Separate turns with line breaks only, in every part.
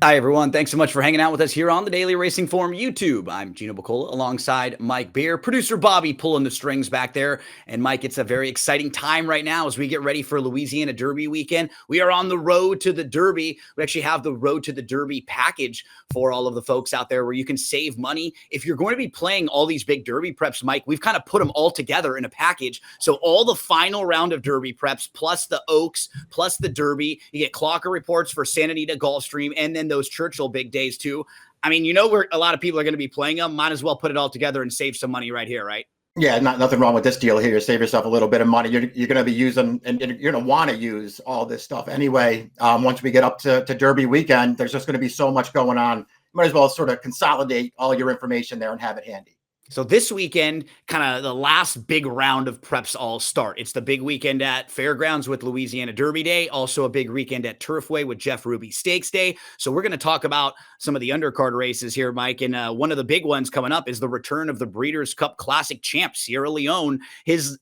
Hi, everyone. Thanks so much for hanging out with us here on the Daily Racing Form YouTube. I'm Gino Bacola alongside Mike Beer, producer Bobby pulling the strings back there. And Mike, it's a very exciting time right now as we get ready for Louisiana Derby weekend. We are on the road to the Derby. We actually have the Road to the Derby package for all of the folks out there where you can save money. If you're going to be playing all these big Derby preps, Mike, we've kind of put them all together in a package. So all the final round of Derby preps, plus the Oaks, plus the Derby, you get Clocker reports for Santa Anita, Gulfstream, and then those Churchill big days too. I mean, where a lot of people are going to be playing them. Might as well put it all together and save some money right here, right?
Yeah, nothing wrong with this deal here. Save yourself a little bit of money. You're going to be using, and you're going to want to use all this stuff anyway. Once we get up to Derby weekend, there's just going to be so much going on. You might as well sort of consolidate all your information there and have it handy.
So this weekend, kind of the last big round of preps all start. It's the big weekend at Fairgrounds with Louisiana Derby Day, also a big weekend at Turfway with Jeff Ruby Stakes Day. So we're going to talk about some of the undercard races here, Mike. And one of the big ones coming up is the return of the Breeders' Cup Classic champ, Sierra Leone. His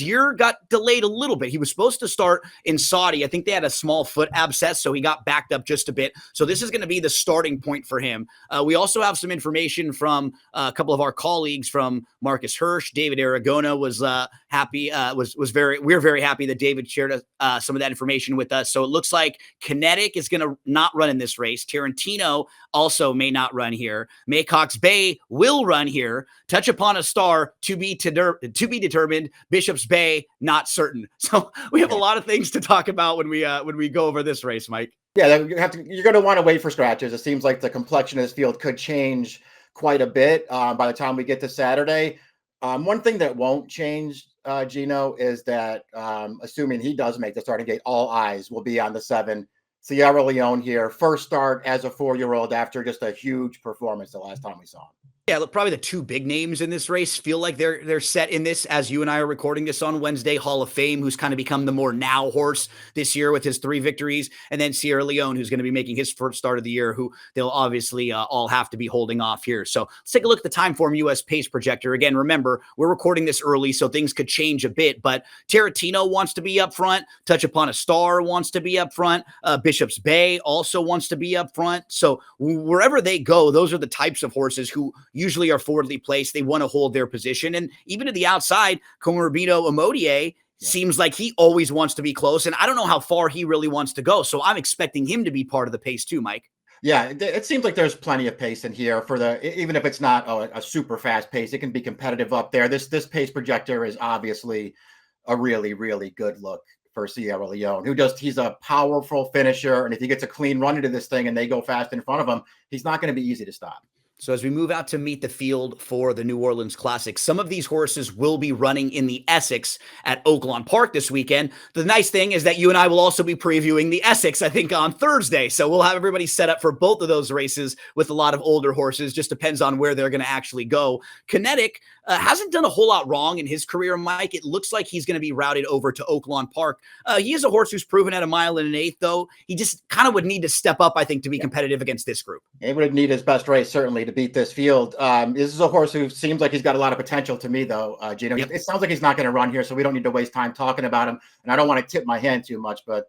year got delayed a little bit. He was supposed to start in Saudi. I think they had a small foot abscess, so he got backed up just a bit. So this is going to be the starting point for him. We also have some information from a couple of our colleagues from Marcus Hirsch. David Aragona was happy. We're very happy that David shared some of that information with us. So it looks like Kinetic is going to not run in this race. Tarantino also may not run here. Maycox Bay will run here. Touch Upon a Star to be determined. Bishop's Bay not certain. So we have a lot of things to talk about when we go over this race, Mike.
Yeah, you're going to want to wait for scratches. It seems like the complexion of this field could change quite a bit by the time we get to Saturday. One thing that won't change, Gino, is that assuming he does make the starting gate, all eyes will be on the 7 Sierra Leone here. First start as a 4-year-old after just a huge performance the last time we saw him.
Yeah, look, probably the two big names in this race feel like they're set in this as you and I are recording this on Wednesday. Hall of Fame, who's kind of become the more now horse this year with his 3 victories, and then Sierra Leone, who's going to be making his first start of the year, who they'll obviously all have to be holding off here. So let's take a look at the Timeform US pace projector. Again, remember, we're recording this early, so things could change a bit, but Tarantino wants to be up front. Touch Upon a Star wants to be up front. Bishop's Bay also wants to be up front. So wherever they go, those are the types of horses who usually are forwardly placed. They want to hold their position. And even to the outside, Comorbino Amodier seems like he always wants to be close. And I don't know how far he really wants to go. So I'm expecting him to be part of the pace too, Mike.
Yeah, it seems like there's plenty of pace in here for even if it's not a super fast pace, it can be competitive up there. This pace projector is obviously a really, really good look for Sierra Leone, he's a powerful finisher. And if he gets a clean run into this thing and they go fast in front of him, he's not going to be easy to stop.
So as we move out to meet the field for the New Orleans Classic, some of these horses will be running in the Essex at Oaklawn Park this weekend. The nice thing is that you and I will also be previewing the Essex, I think, on Thursday. So we'll have everybody set up for both of those races with a lot of older horses. Just depends on where they're going to actually go. Kinetic hasn't done a whole lot wrong in his career, Mike. It looks like he's going to be routed over to Oaklawn Park. He is a horse who's proven at 1 1/8, though. He just kind of would need to step up, I think, to be competitive against this group.
He would need his best race, certainly, to beat this field. This is a horse who seems like he's got a lot of potential to me, though, Gino. Yep. It sounds like he's not going to run here, so we don't need to waste time talking about him. And I don't want to tip my hand too much, but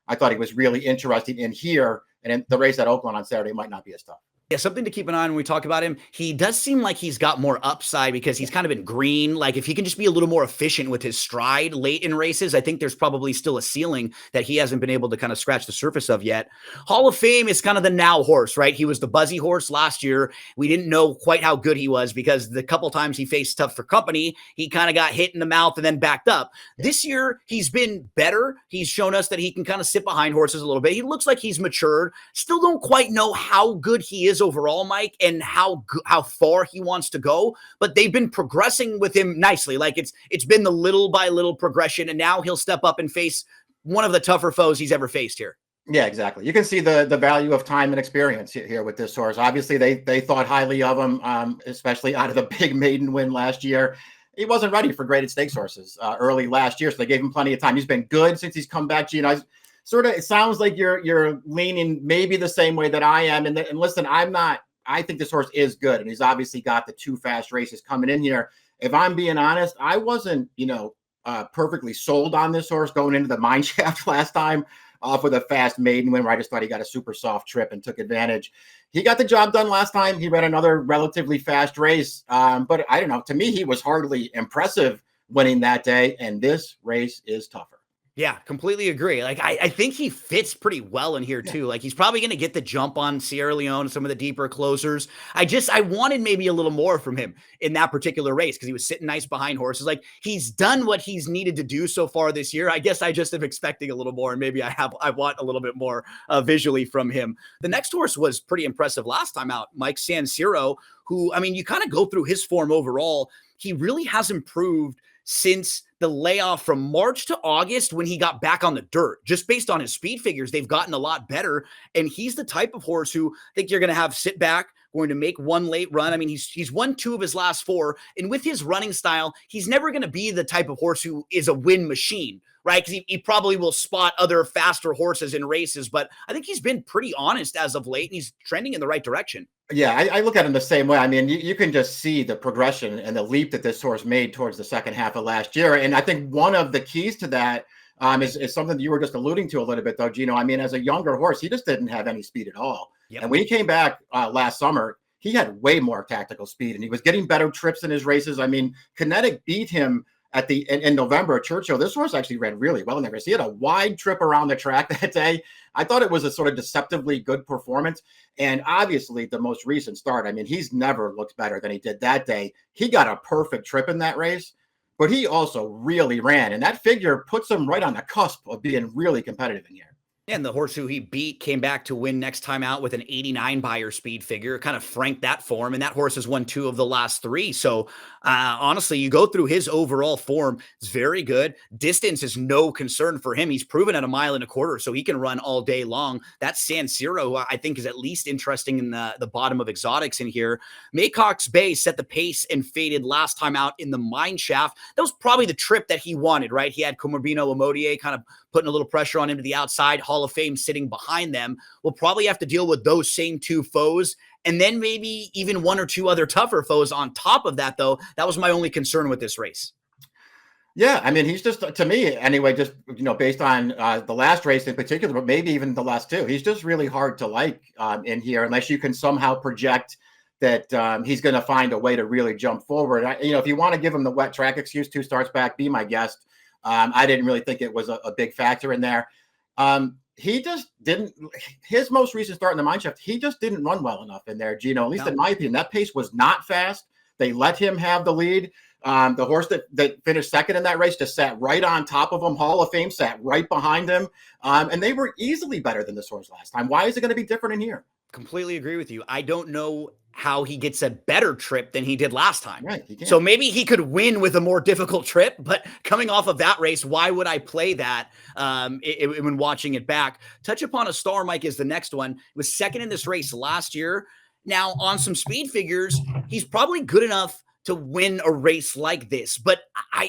I thought he was really interesting in here. And in the race at Oaklawn on Saturday might not be as tough.
Yeah, something to keep an eye on when we talk about him. He does seem like he's got more upside because he's kind of in green. Like if he can just be a little more efficient with his stride late in races, I think there's probably still a ceiling that he hasn't been able to kind of scratch the surface of yet. Hall of Fame is kind of the now horse, right? He was the buzzy horse last year. We didn't know quite how good he was because the couple times he faced Tough for Company, he kind of got hit in the mouth and then backed up. This year, he's been better. He's shown us that he can kind of sit behind horses a little bit. He looks like he's matured. Still don't quite know how good he is overall, Mike, and how far he wants to go, but they've been progressing with him nicely. Like it's been the little by little progression, and now he'll step up and face one of the tougher foes he's ever faced here.
Yeah, exactly. You can see the value of time and experience here with this horse. Obviously, they thought highly of him, especially out of the big maiden win last year. He wasn't ready for graded stakes horses early last year, so they gave him plenty of time. He's been good since he's come back. Gino, it sounds like you're leaning maybe the same way that I am. And listen, I think this horse is good, and he's obviously got the 2 fast races coming in here. If I'm being honest, I wasn't, perfectly sold on this horse going into the mine shaft last time. off with a fast maiden win where I just thought he got a super soft trip and took advantage. He got the job done last time. He ran another relatively fast race. But I don't know. To me, he was hardly impressive winning that day. And this race is tougher.
Yeah, completely agree. Like, I think he fits pretty well in here
Yeah.
too. Like, he's probably going to get the jump on Sierra Leone, some of the deeper closers. I wanted maybe a little more from him in that particular race because he was sitting nice behind horses. Like, he's done what he's needed to do so far this year. I guess I just am expecting a little more, and maybe I want a little bit more visually from him. The next horse was pretty impressive last time out, Mike Sansiro, who, I mean, you kind of go through his form overall. He really has improved since the layoff from March to August when he got back on the dirt. Just based on his speed figures, they've gotten a lot better. And he's the type of horse who I think you're going to have sit back, going to make one late run. I mean, he's won 2 of his last 4. And with his running style, he's never going to be the type of horse who is a win machine, right? Because he probably will spot other faster horses in races. But I think he's been pretty honest as of late, and he's trending in the right direction.
Yeah, I look at him the same way. I mean, you can just see the progression and the leap that this horse made towards the second half of last year. And I think one of the keys to that is something that you were just alluding to a little bit, though, Gino. I mean, as a younger horse, he just didn't have any speed at all. Yep. And when he came back last summer, he had way more tactical speed, and he was getting better trips in his races. I mean, Kinetic beat him in November at Churchill. This horse actually ran really well in that race. He had a wide trip around the track that day. I thought it was a sort of deceptively good performance. And obviously the most recent start, I mean, he's never looked better than he did that day. He got a perfect trip in that race, but he also really ran. And that figure puts him right on the cusp of being really competitive in here.
And the horse who he beat came back to win next time out with an 89 Beyer speed figure, kind of franked that form. And that horse has won 2 of the last 3. So honestly, you go through his overall form, it's very good. Distance is no concern for him. He's proven at 1.25 miles, so he can run all day long. That Sansiro, I think, is at least interesting in the bottom of exotics in here. Maycock's Bay set the pace and faded last time out in the mine shaft. That was probably the trip that he wanted, right? He had Comorbino Amodier kind of putting a little pressure on him to the outside. Hall of Fame sitting behind them. We'll probably have to deal with those same 2 foes, and then maybe even 1 or 2 other tougher foes on top of that, though. That was my only concern with this race.
Yeah, I mean, he's just, to me anyway, just, based on the last race in particular, but maybe even the last 2, he's just really hard to like in here, unless you can somehow project that he's going to find a way to really jump forward. If you want to give him the wet track excuse, 2 starts back, be my guest. I didn't really think it was a big factor in there. He just didn't, his most recent start in the mine shaft, he just didn't run well enough in there, Gino. At least in my opinion, that pace was not fast. They let him have the lead. The horse that finished second in that race just sat right on top of him. Hall of Fame sat right behind him. And they were easily better than this horse last time. Why is it going to be different in here?
Completely agree with you. I don't know how he gets a better trip than he did last time.
Right,
so maybe he could win with a more difficult trip, but coming off of that race, why would I play that when watching it back? Touch Upon a Star, Mike, is the next one. It was second in this race last year. Now, on some speed figures, he's probably good enough to win a race like this. But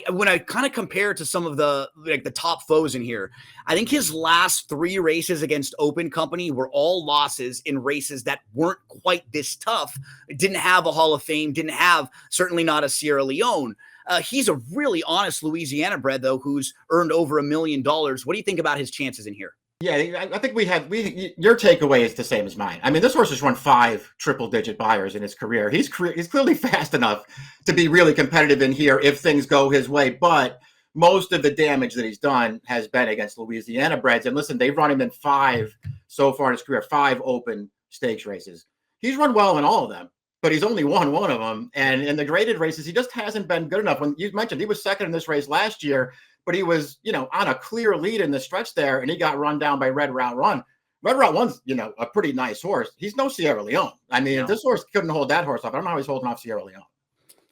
when I kind of compare to some of the top foes in here, I think his last 3 races against Open Company were all losses in races that weren't quite this tough. Didn't have a Hall of Fame, didn't have, certainly not a Sierra Leone. He's a really honest Louisiana bred, though, who's earned over $1 million. What do you think about his chances in here?
Yeah, I think your takeaway is the same as mine. I mean, this horse has run 5 triple-digit Beyers in his career. He's clearly fast enough to be really competitive in here if things go his way. But most of the damage that he's done has been against Louisiana breds. And listen, they've run him in 5 so far in his career, 5 open stakes races. He's run well in all of them, but he's only won 1 of them. And in the graded races, he just hasn't been good enough. When you mentioned he was second in this race last year, but he was, on a clear lead in the stretch there, and he got run down by Red Route Run. Red Route Run's, a pretty nice horse. He's no Sierra Leone. I mean, This horse couldn't hold that horse off. I don't know how he's holding off Sierra Leone.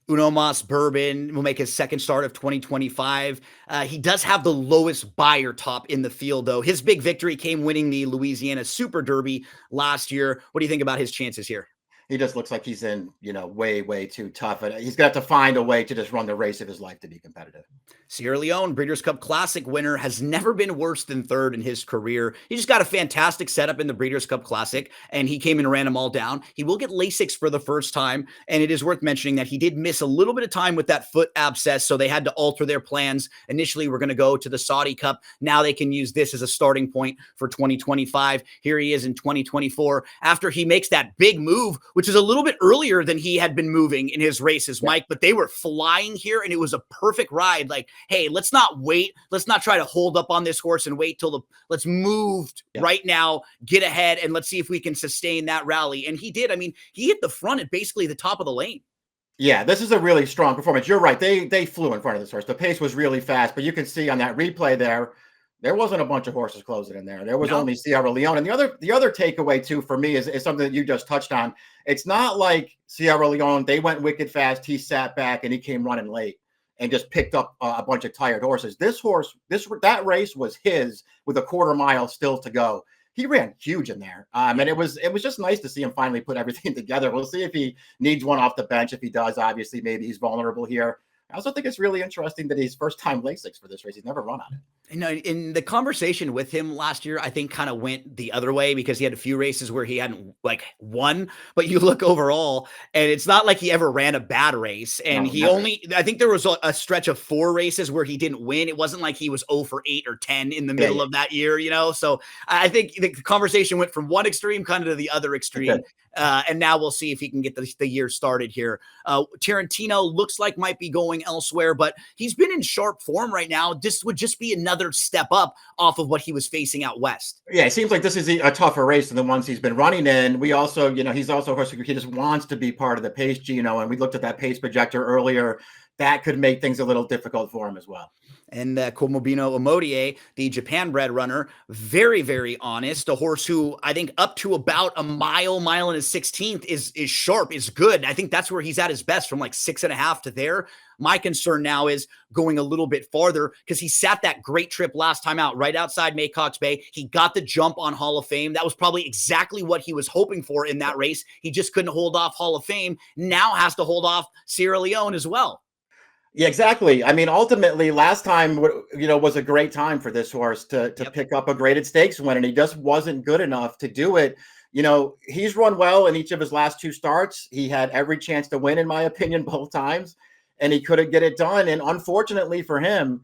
Uno Mas Bourbon will make his second start of 2025. He does have the lowest Beyer top in the field, though. His big victory came winning the Louisiana Super Derby last year. What do you think about his chances here?
He just looks like he's in, way, way too tough. And he's going to have to find a way to just run the race of his life to be competitive.
Sierra Leone, Breeders' Cup Classic winner, has never been worse than third in his career. He just got a fantastic setup in the Breeders' Cup Classic, and he came and ran them all down. He will get Lasix for the first time, and it is worth mentioning that he did miss a little bit of time with that foot abscess, so they had to alter their plans. Initially, we're going to go to the Saudi Cup. Now they can use this as a starting point for 2025. Here he is in 2024 after he makes that big move, which is a little bit earlier than he had been moving in his races, Mike, but they were flying here, and it was a perfect ride. Like, hey, let's not wait. Let's not try to hold up on this horse and wait till let's move right now, get ahead, and let's see if we can sustain that rally. And he did. I mean, he hit the front at basically the top of the lane.
Yeah, this is a really strong performance. You're right. They flew in front of this horse. The pace was really fast, but you can see on that replay there wasn't a bunch of horses closing in there. There was only Sierra Leone. And the other takeaway too for me is something that you just touched on. It's not like Sierra Leone, they went wicked fast, he sat back and he came running late and just picked up a bunch of tired horses. That race was his with a quarter mile still to go. He ran huge in there. And it was just nice to see him finally put everything together. We'll see if he needs one off the bench. If he does, obviously, maybe he's vulnerable here. I also think it's really interesting that he's first time Lasix for this race. He's never run on it.
You know, in the conversation with him last year, I think kind of went the other way because he had a few races where he hadn't won, but you look overall and it's not like he ever ran a bad race. And I think there was a stretch of 4 races where he didn't win. It wasn't like he was 0 for 8 or 10 in the middle of that year, So I think the conversation went from one extreme kind of to the other extreme. And now we'll see if he can get the year started here. Tarantino looks like might be going elsewhere, but he's been in sharp form right now. This would just be another step up off of what he was facing out west.
Yeah, it seems like this is a tougher race than the ones he's been running in. We also, he's also a horse who just wants to be part of the pace, Gino, and we looked at that pace projector earlier. That could make things a little difficult for him as well.
And Komobino Omodie, the Japan-bred runner, very, very honest. A horse who I think up to about a mile and a 16th is sharp, is good. I think that's where he's at his best, from like 6.5 to there. My concern now is going a little bit farther because he sat that great trip last time out right outside Maycox Bay. He got the jump on Hall of Fame. That was probably exactly what he was hoping for in that race. He just couldn't hold off Hall of Fame. Now has to hold off Sierra Leone as well.
Yeah, exactly. I mean, ultimately, last time, was a great time for this horse to pick up a graded stakes win, and he just wasn't good enough to do it. He's run well in each of his last 2 starts. He had every chance to win, in my opinion, both times, and he couldn't get it done. And unfortunately for him,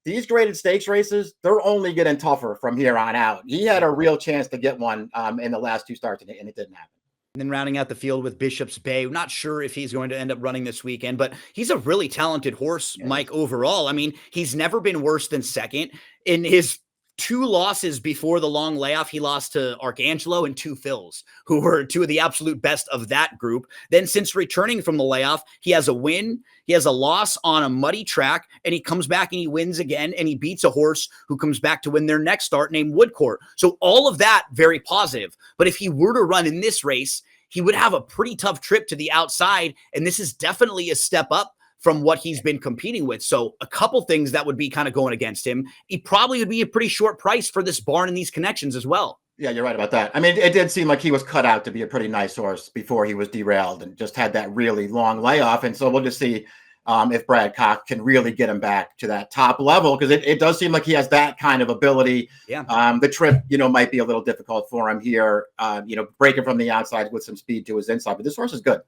these graded stakes races, they're only getting tougher from here on out. He had a real chance to get one in the last 2 starts, and it didn't happen.
And then rounding out the field with Bishop's Bay. Not sure if he's going to end up running this weekend, but he's a really talented horse, Mike, overall. I mean, he's never been worse than second. In his 2 losses before the long layoff, he lost to Arcangelo and 2 Phils, who were 2 of the absolute best of that group. Then since returning from the layoff, he has a win, he has a loss on a muddy track, and he comes back and he wins again, and he beats a horse who comes back to win their next start named Woodcourt. So all of that, very positive. But if he were to run in this race, he would have a pretty tough trip to the outside, and this is definitely a step up from what he's been competing with. So a couple things that would be kind of going against him. He probably would be a pretty short price for this barn and these connections as well.
Yeah, you're right about that. I mean, it did seem like he was cut out to be a pretty nice horse before he was derailed and just had that really long layoff. And so we'll just see if Brad Cox can really get him back to that top level, because it does seem like he has that kind of ability.
Yeah.
The trip, might be a little difficult for him here, breaking from the outside with some speed to his inside. But this horse is good.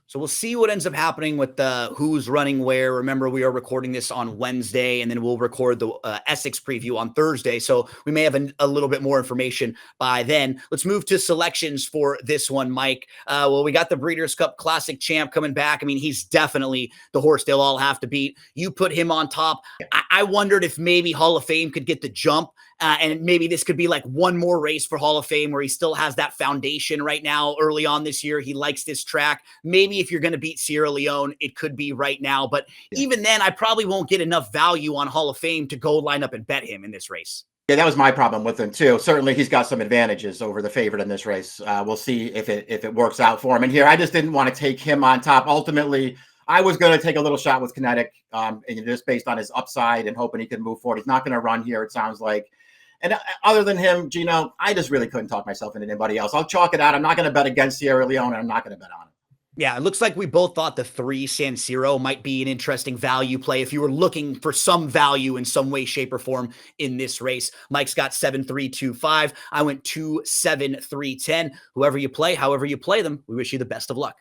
So we'll see what ends up happening with who's running where. Remember, we are recording this on Wednesday, and then we'll record the Essex preview on Thursday. So we may have a little bit more information by then. Let's move to selections for this one, Mike. Well, we got the Breeders' Cup Classic champ coming back. I mean, he's definitely the horse they'll all have to beat. You put him on top. I wondered if maybe Hall of Fame could get the jump. And maybe this could be like one more race for Hall of Fame where he still has that foundation right now early on this year. He likes this track. Maybe if you're going to beat Sierra Leone, it could be right now. But even then, I probably won't get enough value on Hall of Fame to go line up and bet him in this race.
Yeah, that was my problem with him too. Certainly, he's got some advantages over the favorite in this race. We'll see if it works out for him. And here, I just didn't want to take him on top. Ultimately, I was going to take a little shot with Kinetic, and just based on his upside and hoping he can move forward. He's not going to run here, it sounds like. And other than him, Gino, I just really couldn't talk myself into anybody else. I'll chalk it out. I'm not going to bet against Sierra Leone, and I'm not going to bet on it.
Yeah, it looks like we both thought the 3 San Siro might be an interesting value play if you were looking for some value in some way, shape, or form in this race. Mike's got 7-3-2-5. I went 2-7-3-10. Whoever you play, however you play them, we wish you the best of luck.